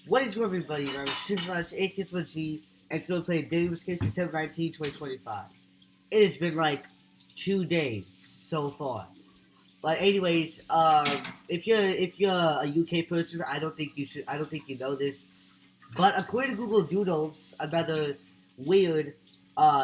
What is going on, everybody? I'm Super Much, AKS1G, and it's going to play Davis Case September 19, 2025. It has been like 2 days so far. But anyways, if you're a UK person, I don't think you know this. But according to Google Doodles, another weird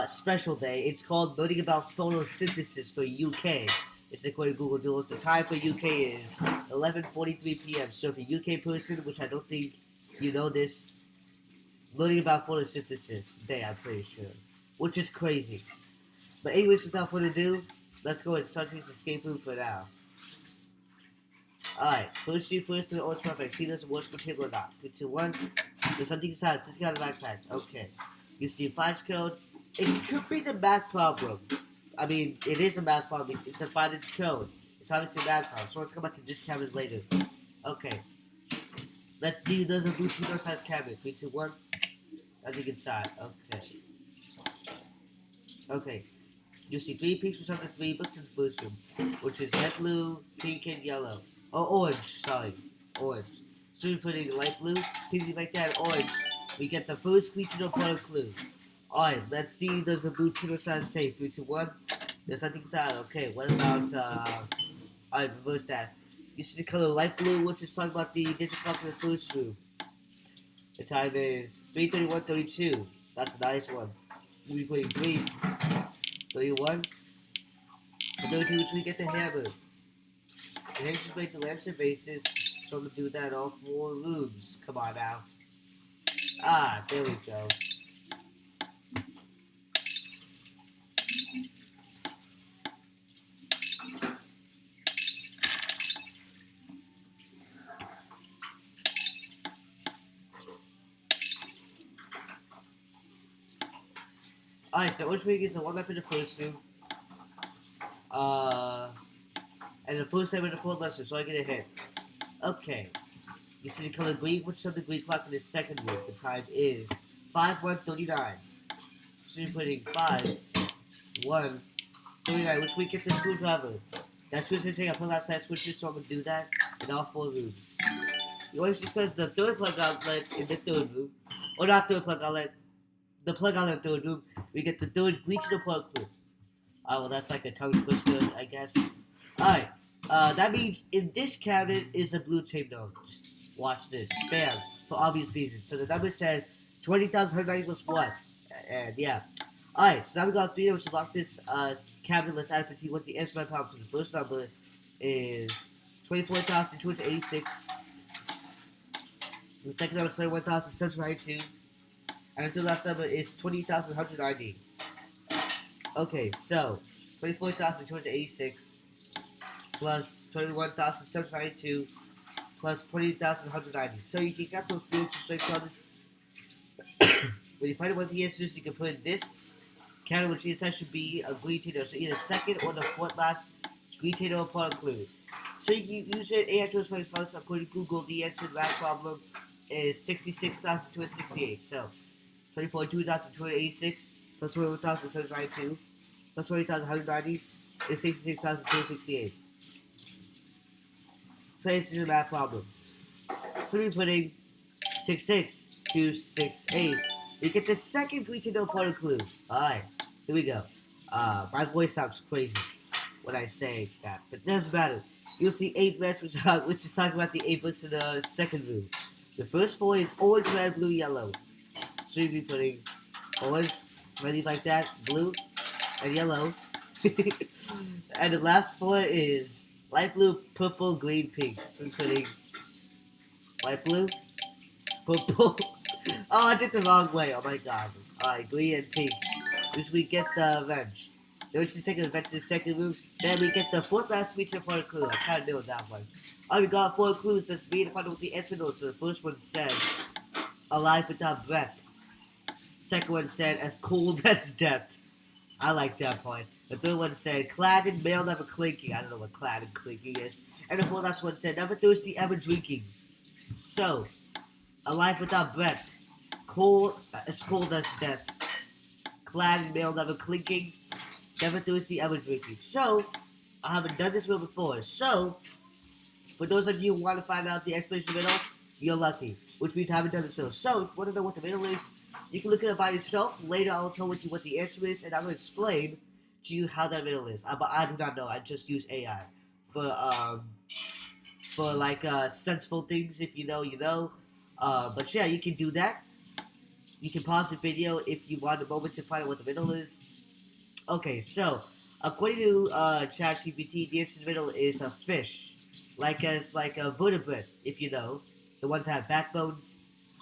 special day. It's called Learning About Photosynthesis for UK. It's according to Google Doodles. The time for UK is 11:43 p.m. So if you're a UK person, which I don't think you know this, learning about photosynthesis day, I'm pretty sure, which is crazy. But anyways, without further ado, let's go and start this escape room for now. Alright, first shoot first to the old perfect. See there's a worst table or not. 3, 2, 1. There's something inside. This got a backpack. Okay. You see finds code. It could be the math problem. I mean, it is a math problem. It's a finance code. It's obviously a math problem. So let's come back to this cabinet later. Okay. Let's see. There's a blue two-door size cabinet. 3, 2, 1. Nothing inside. Okay. Okay. You see 3 pinks for something, 3 books in the first room, which is red, blue, pink, and yellow. Oh, orange. Sorry. Orange. So we're putting light blue, pink like that, orange. We get the first regional color clue. Alright, let's see. There's a blue two-door size safe. 3, 2, 1. There's nothing inside. Okay, what about, alright, reverse that. You see the color light blue, which is talking about the digital clock in the first room. The time is 3:31:32. That's a nice one. We're putting 3:31. And 32, which we get the hammer. The hammer just make the lamps and bases. So I'm gonna do that all 4 rooms. Come on now. Ah, there we go. Alright, so which week is the one lamp in the first room? And the first time in the fourth lesson, so I get a hit. Okay. You see the color green, which is on the green clock in the second room. The time is 5:1:39. So you're putting 5:1:39, which we get the screwdriver. That switch is saying I put outside switches, so I'm gonna do that in all 4 rooms. You always dispense the third plug outlet in the third room. Or not third plug outlet. The plug outlet in the third room. We get the third regional plug clue. Oh, well, that's like a tongue twister, I guess. Alright. That means in this cabinet is a blue tape note. Watch this. Bam. For obvious reasons. So the number says 20,190 plus 1. And yeah. Alright, so now we got 3 numbers to lock this cabinet. Let's add 15 what the answer my problem. So the first number is 24,286. The second number is 21,792. And the third last number is 20,190. Okay, so 24,286 plus 21,792 plus 20,190. So you can get those three straight on this. When you find out what the answer is, you can put in this category, which inside should be a green tornado. So either second or the fourth last green tornado part clue. So you can use it 820 response according to Google. The answer to that problem is 66,268. So 24,286 plus 21,792 plus 20,190 is 66,268. So it's a math problem. So we're putting 66,268. You get the second green to no part of clue. Alright, here we go. My voice sounds crazy when I say that, but it doesn't matter. You'll see 8 reds, which is talking about the 8 books in the second room. The first 4 is orange, red, blue, yellow. So you'll be putting orange, ready like that, blue, and yellow. And the last 4 is light blue, purple, green, pink. So we're putting light blue, purple. Oh, I did the wrong way. Oh my god. Alright, green and pink. Which we get the wrench. Then we just take the wrench to the second room. Then we get the fourth last feature for the clue. I kind of knew that one. Alright, we got 4 clues. Let's read and find out what the answer is. So the first one said, alive without breath. Second one said, as cold as death. I like that point. The third one said, clad in mail, never clinking. I don't know what clad and clinking is. And the fourth last one said, never thirsty, ever drinking. So, alive without breath. Cold, as cold as death. Clad in mail, never clinking. Never thirsty, ever drinking. So, I haven't done this one before. So, for those of you who want to find out the explanation riddle, you're lucky. Which means I haven't done this riddle. So, if you want to know what the riddle is, you can look it up by yourself. Later, I will tell you what the answer is, and I will explain to you how that riddle is. But I do not know. I just use AI for like sensible things. If you know, you know. But yeah, you can do that. You can pause the video if you want a moment to find out what the riddle is. Okay, so according to ChatGPT, the answer to the riddle is a fish, like a vertebrate, if you know, the ones that have backbones.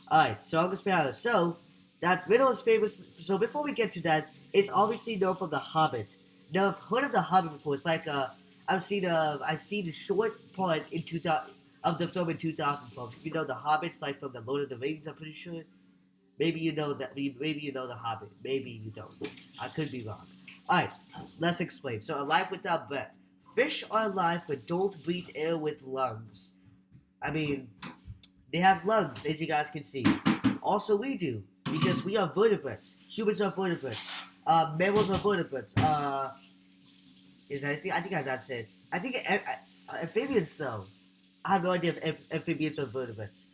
All right, so I'm gonna spell it. So that riddle is famous. So before we get to that, it's obviously known from The Hobbit. Now I've heard of The Hobbit before. It's like I've seen a short part in 2000 of the film in 2012. If you know The Hobbits, like from the Lord of the Rings, I'm pretty sure. Maybe you know that. Maybe you know The Hobbit. Maybe you don't. I could be wrong. All right, let's explain. So, alive without breath. Fish are alive but don't breathe air with lungs. I mean, they have lungs, as you guys can see. Also, we do because we are vertebrates. Humans are vertebrates. Mammals are vertebrates. I think that's it. I think amphibians though. I have no idea if amphibians are vertebrates.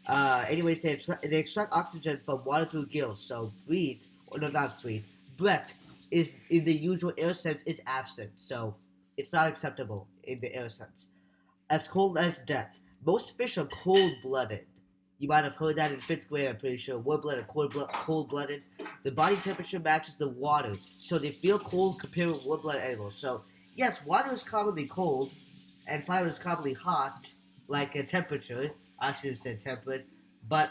Anyways, they extract oxygen from water through gills. So breathe, or no, not breathe. Breath is in the usual air sense is absent. So it's not acceptable in the air sense. As cold as death. Most fish are cold-blooded. You might have heard that in fifth grade. I'm pretty sure. Warm-blooded, cold-blooded. The body temperature matches the water, so they feel cold compared with warm-blooded animals. So yes, water is commonly cold, and fire is commonly hot, like a temperature. I should have said temperate. But,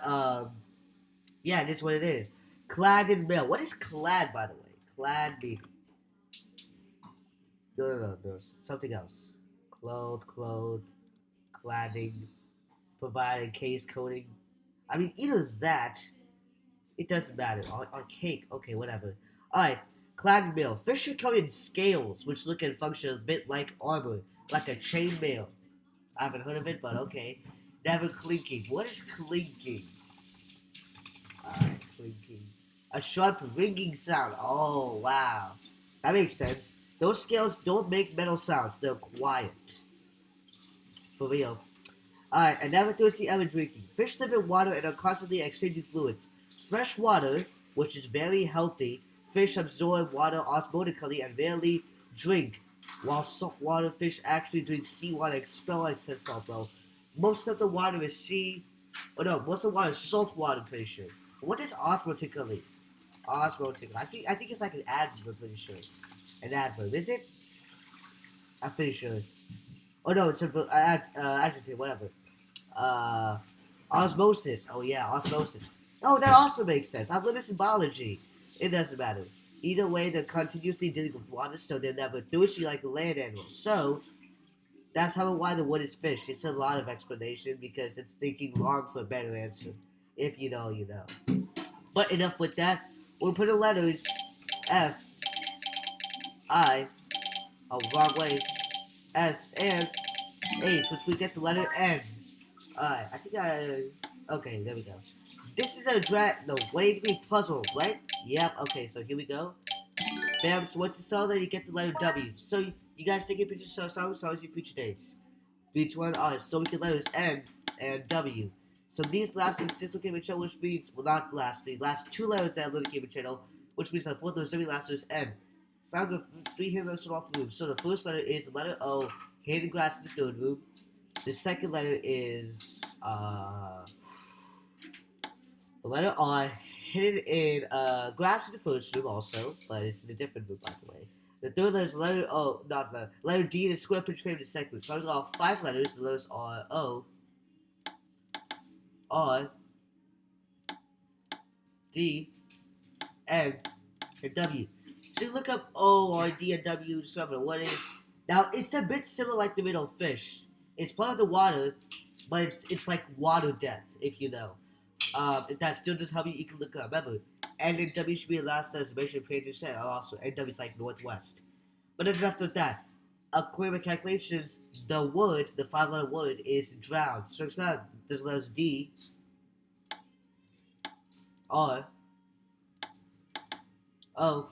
yeah, it is what it is. Clad in mail. What is clad, by the way? Clad meaning. No. Something else. Clothed, cladding, provide case coating. I mean, either that, it doesn't matter. On cake, okay, whatever. Alright, clad mail. Fish are coated in scales, which look and function a bit like armor, like a chain mail. I haven't heard of it, but okay. Never clinking. What is clinking? Alright, clinking. A sharp ringing sound. Oh, wow. That makes sense. Those scales don't make metal sounds. They're quiet. For real. Alright, and never thirsty, ever drinking. Fish live in water and are constantly exchanging fluids. Fresh water, which is very healthy, fish absorb water osmotically and rarely drink. While saltwater fish actually drink seawater and expel excess salt, bro. Most of the water is most of the water is salt water, I'm pretty sure. What is osmotically? Osmotically. I think it's like an adverb, I'm pretty sure. An adverb, is it? I'm pretty sure. Oh no, it's an adjective, whatever. Uh, Osmosis. Oh yeah, osmosis. Oh, that also makes sense. I've learned this in biology. It doesn't matter. Either way, they're continuously dealing with water, so they're never thirsty like a land animal. So, that's how and why the word is fish. It's a lot of explanation because it's thinking long for a better answer. If you know, you know. But enough with that. We'll put the letters F, I, wrong way, S, and H, which we get the letter N. Alright, okay, there we go. This is a no, 180-degree puzzle, right? Yep, okay, so here we go. Bam, so once it's all there, you get the letter W. So, you guys take your pictures, so as you future dates. 3, 2, 1, alright, so we get letters N and W. So these last three systems came in channel, which means, well, not last two letters that literally came in channel, which means the fourth letter is W, last letter is N. So I'm going to 3 hidden letters off the room. So the first letter is the letter O, hidden grass in the third room. The second letter is the letter R, hidden in grass in the first room also, but it's in a different room by the way. The third letter is the letter O, not the letter D in the square picture frame in the second room. So I'm going to go 5 letters. The letters are O, R, D, N, and W. So you look up O, R, D, and W, discover what is. Now it's a bit similar like the middle fish. It's part of the water, but it's like water death, if you know. If that still doesn't help you, you can look it up. Remember, N and W should be the last destination page you said. Also, NW is like northwest. But enough with that. According to calculations, the 5-letter word, is drowned. So expand there's letters D, R, O,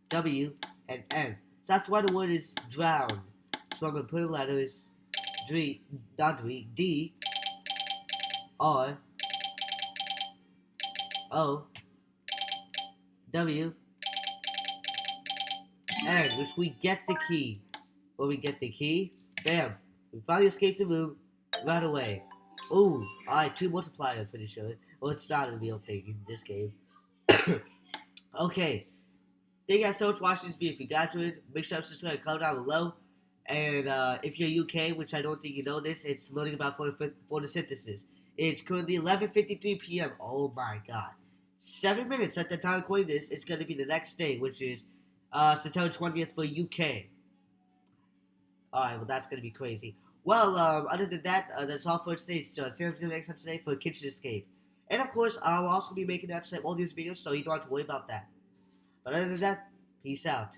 W, and N. So that's why the word is drowned. So I'm gonna put the letters D, R O W N, which we get the key. When we get the key, bam, we finally escape the room, run away. Ooh, alright, 2 multiplier, I'm pretty sure. Well, it's not a real thing in this game. Okay, thank you guys so much for watching this video. If you got to it, make sure to subscribe and comment down below. And if you're UK, which I don't think you know this, it's loading about photosynthesis. It's currently 11:53 p.m. Oh my god. 7 minutes at the time of recording this, it's going to be the next day, which is September 20th for UK. Alright, well, that's going to be crazy. Well, other than that, that's all for today. So, see you next time today for Kitchen Escape. And of course, I'll also be making that all these videos, so you don't have to worry about that. But other than that, peace out.